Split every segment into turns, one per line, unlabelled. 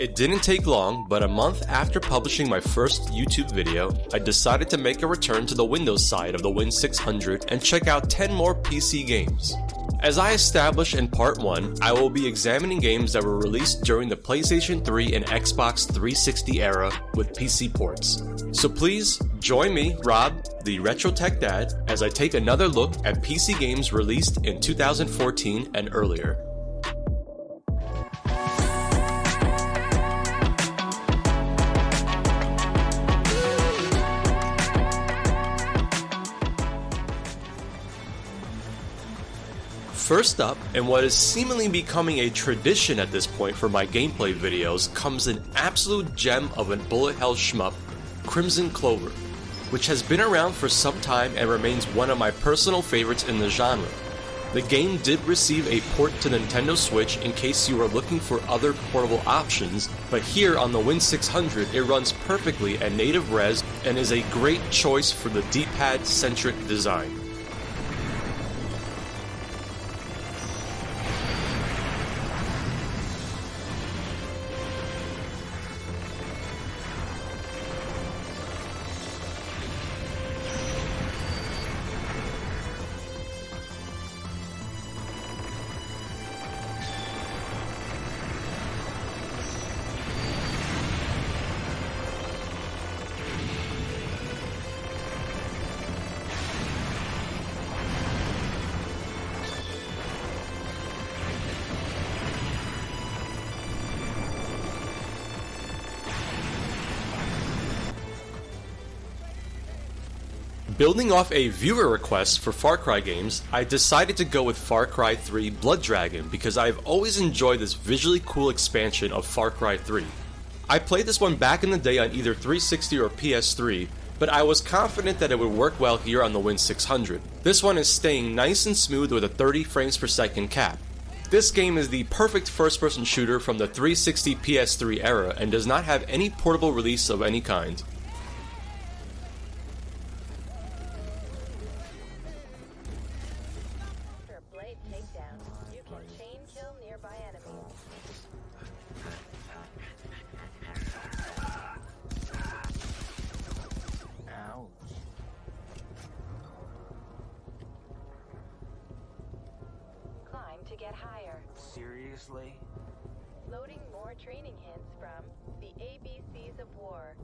It didn't take long, but a month after publishing my first YouTube video, I decided to make a return to the Windows side of the Win600 and check out 10 more PC games. As I established in part 1, I will be examining games that were released during the PlayStation 3 and Xbox 360 era with PC ports. So please, join me, Rob, the Retro Tech Dad, as I take another look at PC games released in 2014 and earlier. First up, and what is seemingly becoming a tradition at this point for my gameplay videos, comes an absolute gem of a bullet hell shmup, Crimzon Clover, which has been around for some time and remains one of my personal favorites in the genre. The game did receive a port to Nintendo Switch in case you are looking for other portable options, but here on the Win600 it runs perfectly at native res and is a great choice for the D-pad centric design. Building off a viewer request for Far Cry games, I decided to go with Far Cry 3 Blood Dragon because I've always enjoyed this visually cool expansion of Far Cry 3. I played this one back in the day on either 360 or PS3, but I was confident that it would work well here on the Win600. This one is staying nice and smooth with a 30 frames per second cap. This game is the perfect first-person shooter from the 360 PS3 era and does not have any portable release of any kind.
To get higher.
Seriously?
Loading more training hints from the ABCs of War.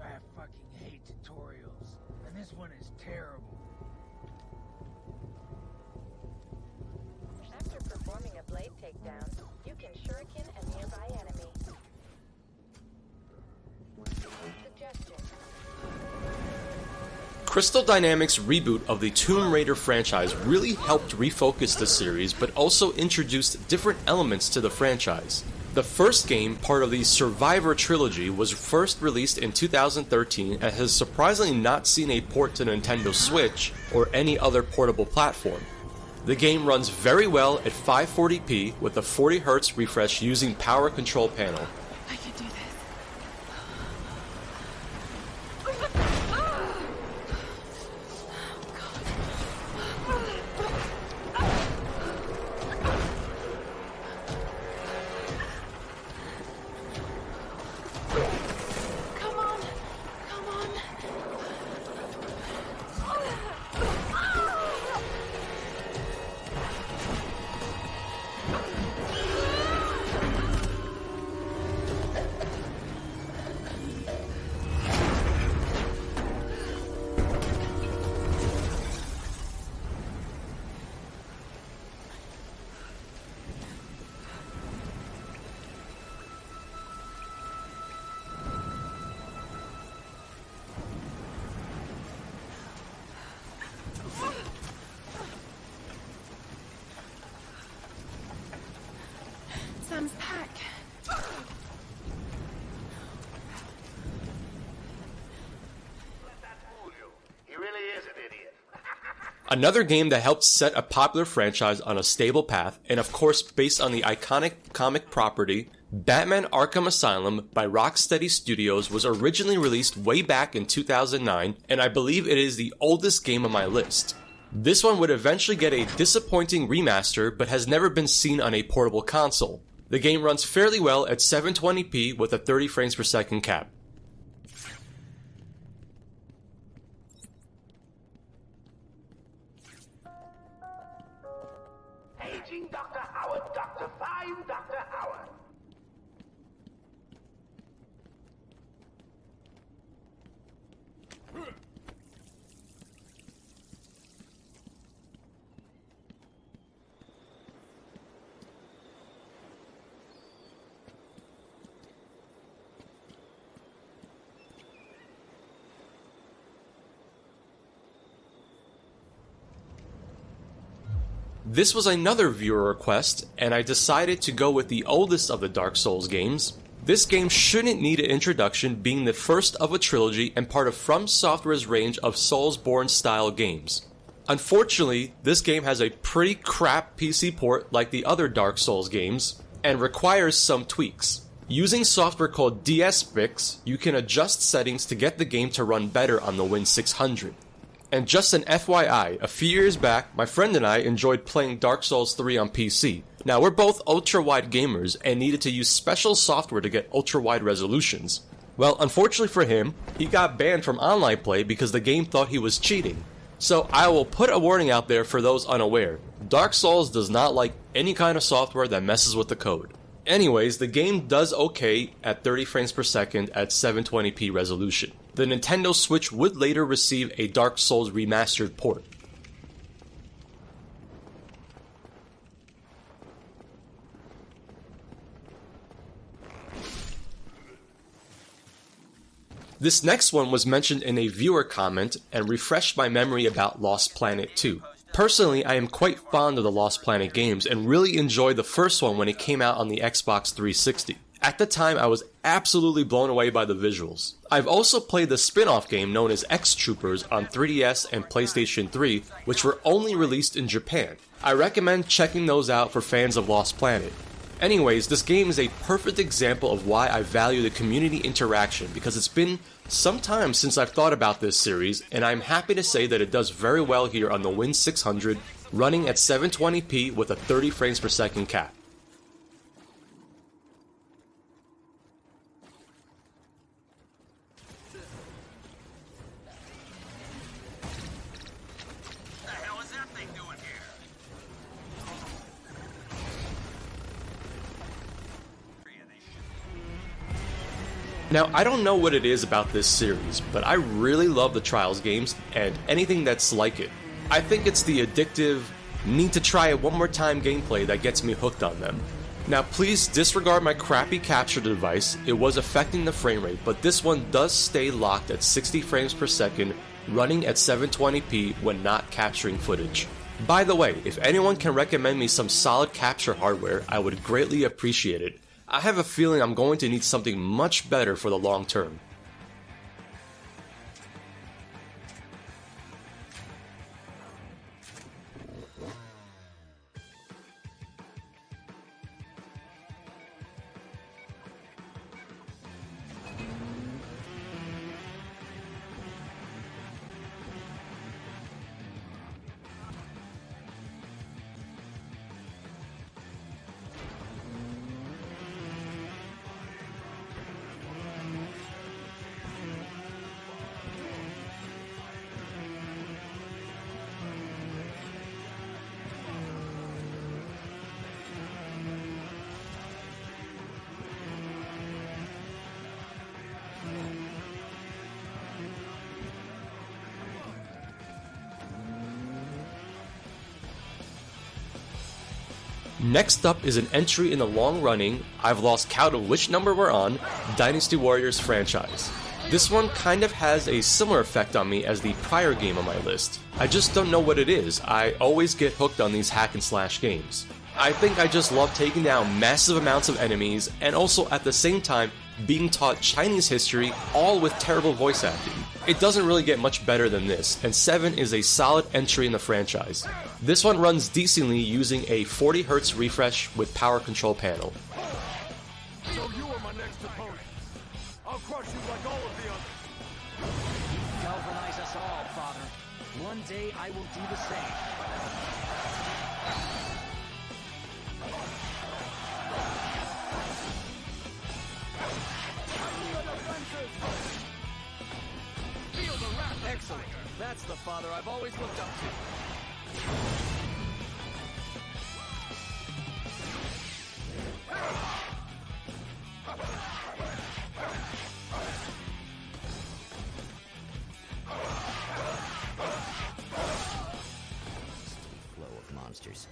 I fucking hate tutorials, and this one is terrible.
Performing a blade takedown, you can shuriken a nearby enemy. Suggestion.
Crystal Dynamics' reboot of the Tomb Raider franchise really helped refocus the series, but also introduced different elements to the franchise. The first game, part of the Survivor trilogy, was first released in 2013 and has surprisingly not seen a port to Nintendo Switch or any other portable platform. The game runs very well at 540p with a 40Hz refresh using Power Control Panel.
I can do this. Come on. Come on. Sam's pack.
He really is an idiot.
Another game that helped set a popular franchise on a stable path, and of course based on the iconic comic property, Batman Arkham Asylum by Rocksteady Studios was originally released way back in 2009, and I believe it is the oldest game on my list. This one would eventually get a disappointing remaster, but has never been seen on a portable console. The game runs fairly well at 720p with a 30 frames per second cap.
Paging Dr. Howard, Dr. 5, Dr. Howard.
This was another viewer request, and I decided to go with the oldest of the Dark Souls games. This game shouldn't need an introduction, being the first of a trilogy and part of From Software's range of Soulsborne style games. Unfortunately, this game has a pretty crap PC port like the other Dark Souls games, and requires some tweaks. Using software called DSFix, you can adjust settings to get the game to run better on the Win600. And just an FYI, a few years back, my friend and I enjoyed playing Dark Souls 3 on PC. Now, we're both ultra-wide gamers and needed to use special software to get ultra-wide resolutions. Well, unfortunately for him, he got banned from online play because the game thought he was cheating. So I will put a warning out there for those unaware. Dark Souls does not like any kind of software that messes with the code. Anyways, the game does okay at 30 frames per second at 720p resolution. The Nintendo Switch would later receive a Dark Souls remastered port. This next one was mentioned in a viewer comment and refreshed my memory about Lost Planet 2. Personally, I am quite fond of the Lost Planet games and really enjoyed the first one when it came out on the Xbox 360. At the time, I was absolutely blown away by the visuals. I've also played the spin-off game known as X-Troopers on 3DS and PlayStation 3, which were only released in Japan. I recommend checking those out for fans of Lost Planet. Anyways, this game is a perfect example of why I value the community interaction, because it's been some time since I've thought about this series, and I'm happy to say that it does very well here on the Win600, running at 720p with a 30 frames per second cap. Now, I don't know what it is about this series, but I really love the Trials games and anything that's like it. I think it's the addictive, need to try it one more time gameplay that gets me hooked on them. Now, please disregard my crappy capture device, it was affecting the frame rate, but this one does stay locked at 60 frames per second, running at 720p when not capturing footage. By the way, if anyone can recommend me some solid capture hardware, I would greatly appreciate it. I have a feeling I'm going to need something much better for the long term. Next up is an entry in the long-running, I've lost count of which number we're on, Dynasty Warriors franchise. This one kind of has a similar effect on me as the prior game on my list. I just don't know what it is, I always get hooked on these hack and slash games. I think I just love taking down massive amounts of enemies and also at the same time being taught Chinese history, all with terrible voice acting. It doesn't really get much better than this, and 7 is a solid entry in the franchise. This one runs decently using a 40Hz refresh with power control panel.
next opponent. I'll crush you like all of the others.
You galvanize us all, Father. One day I will do the same. Excellent. That's the father I've always looked up to.
Flow of monsters.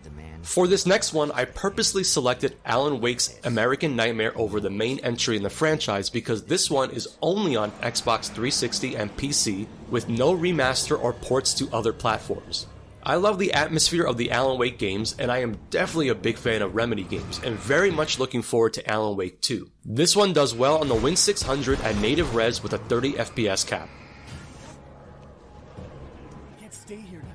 Demand.
For this next one, I purposely selected Alan Wake's American Nightmare over the main entry in the franchise because this one is only on Xbox 360 and PC, with no remaster or ports to other platforms. I love the atmosphere of the Alan Wake games, and I am definitely a big fan of Remedy games, and very much looking forward to Alan Wake 2. This one does well on the Win600 at native res with a 30 FPS cap.
I can't stay here now.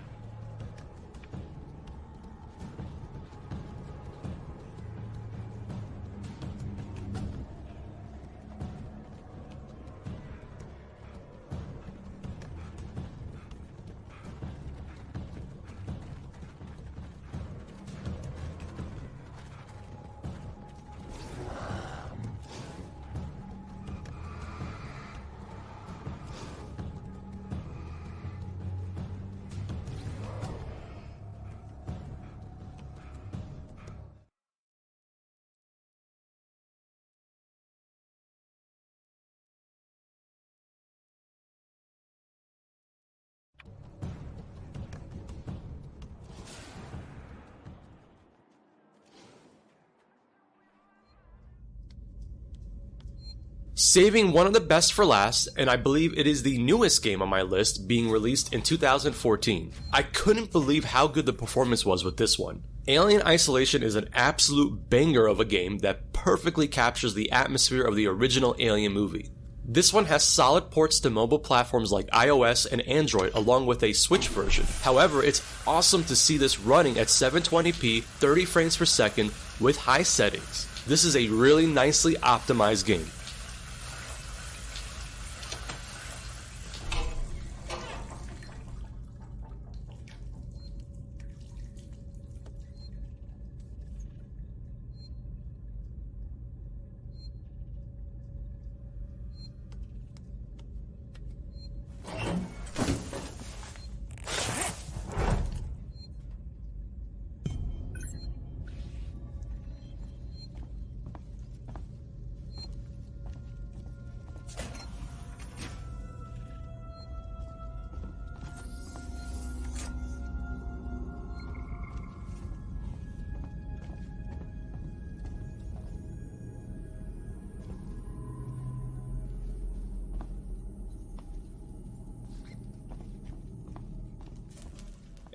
Saving one of the best for last, and I believe it is the newest game on my list, being released in 2014. I couldn't believe how good the performance was with this one. Alien Isolation is an absolute banger of a game that perfectly captures the atmosphere of the original Alien movie. This one has solid ports to mobile platforms like iOS and Android along with a Switch version. However, it's awesome to see this running at 720p, 30 frames per second with high settings. This is a really nicely optimized game.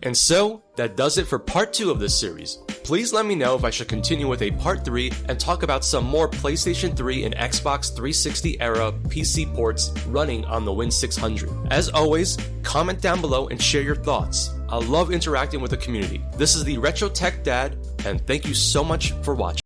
And so, that does it for part 2 of this series. Please let me know if I should continue with a part 3 and talk about some more PlayStation 3 and Xbox 360 era PC ports running on the Win600. As always, comment down below and share your thoughts. I love interacting with the community. This is the Retro Tech Dad, and thank you so much for watching.